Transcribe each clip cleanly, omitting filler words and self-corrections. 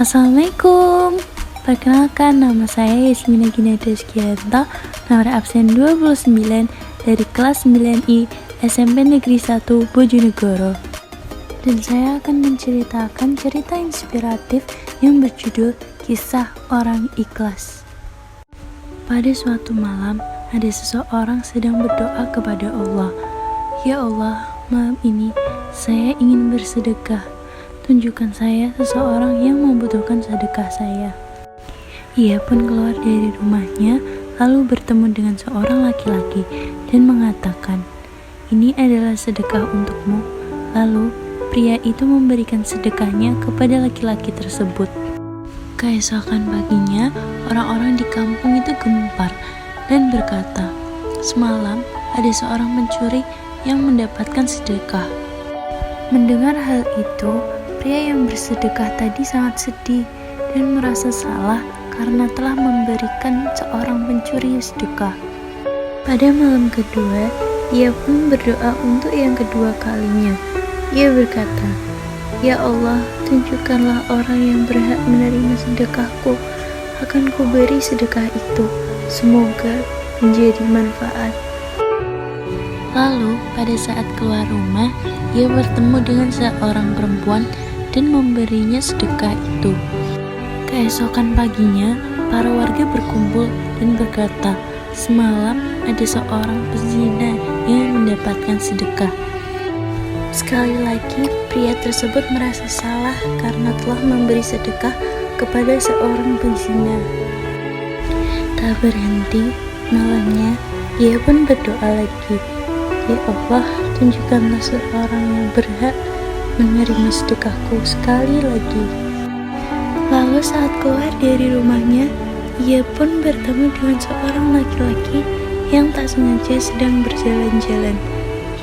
Assalamualaikum. Perkenalkan, nama saya Yasmina Gina Deskianta, nomor absen 29 dari kelas 9I SMP Negeri 1 Bojonegoro. Dan saya akan menceritakan cerita inspiratif yang berjudul Kisah Orang Ikhlas. Pada suatu malam, ada seseorang sedang berdoa kepada Allah. Ya Allah, malam ini saya ingin bersedekah. Tunjukkan saya seseorang yang membutuhkan sedekah saya. Ia pun keluar dari rumahnya, lalu bertemu dengan seorang laki-laki dan mengatakan, "Ini adalah sedekah untukmu." Lalu pria itu memberikan sedekahnya kepada laki-laki tersebut. Keesokan paginya, orang-orang di kampung itu gempar dan berkata, "Semalam ada seorang pencuri yang mendapatkan sedekah." Mendengar hal itu, pria yang bersedekah tadi sangat sedih dan merasa salah karena telah memberikan seorang pencuri sedekah. Pada malam kedua, ia pun berdoa untuk yang kedua kalinya. Ia berkata, "Ya Allah, tunjukkanlah orang yang berhak menerima sedekahku. Akan kuberi sedekah itu. Semoga menjadi manfaat." Lalu, pada saat keluar rumah, ia bertemu dengan seorang perempuan dan memberinya sedekah itu. Keesokan paginya, para warga berkumpul dan berkata, "Semalam ada seorang pezina yang mendapatkan sedekah." Sekali lagi, pria tersebut merasa salah karena telah memberi sedekah kepada seorang pezina. Tak berhenti, malamnya ia pun berdoa lagi, "Ya Allah, tunjukkanlah seorang yang berhak menerima sedekahku sekali lagi." Lalu saat keluar dari rumahnya, ia pun bertemu dengan seorang laki-laki yang tak sengaja sedang berjalan-jalan.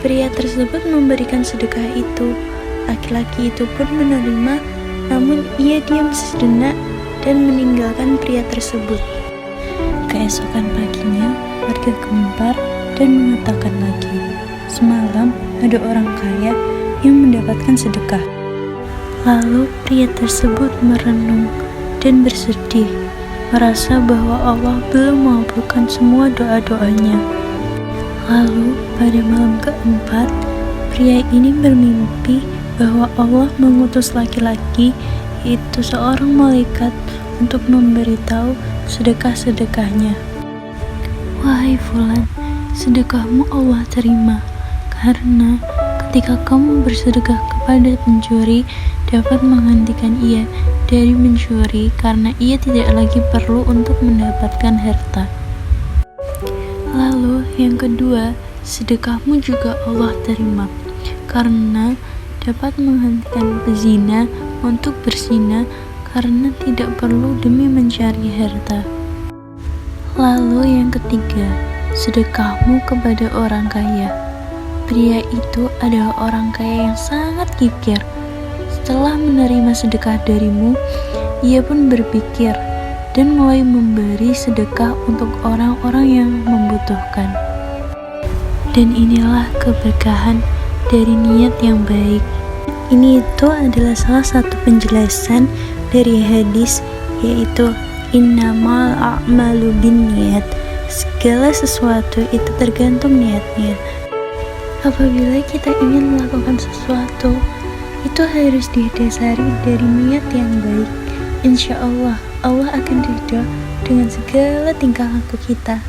Pria tersebut memberikan sedekah itu. Laki-laki itu pun menerima, namun ia diam sejenak dan meninggalkan pria tersebut. Keesokan paginya, warga gempar dan mengatakan lagi, "Semalam ada orang kaya yang mendapatkan sedekah." Lalu pria tersebut merenung dan bersedih, merasa bahwa Allah belum mengabulkan semua doa-doanya. Lalu pada malam keempat, pria ini bermimpi bahwa Allah mengutus laki-laki, yaitu seorang malaikat, untuk memberitahu sedekah-sedekahnya. "Wahai fulan, sedekahmu Allah terima, karena ketika kamu bersedekah kepada pencuri, dapat menghentikan ia dari mencuri karena ia tidak lagi perlu untuk mendapatkan harta." Lalu yang kedua, sedekahmu juga Allah terima, karena dapat menghentikan pezina untuk berzina karena tidak perlu demi mencari harta. Lalu yang ketiga, sedekahmu kepada orang kaya. Pria itu adalah orang kaya yang sangat kikir. Setelah menerima sedekah darimu, ia pun berpikir dan mulai memberi sedekah untuk orang-orang yang membutuhkan. Dan inilah keberkahan dari niat yang baik. Ini itu adalah salah satu penjelasan dari hadis, yaitu innamal a'malu binniyat. Segala sesuatu itu tergantung niatnya. Apabila kita ingin melakukan sesuatu, itu harus didasari dari niat yang baik. Insya Allah, Allah akan ridho dengan segala tingkah laku kita.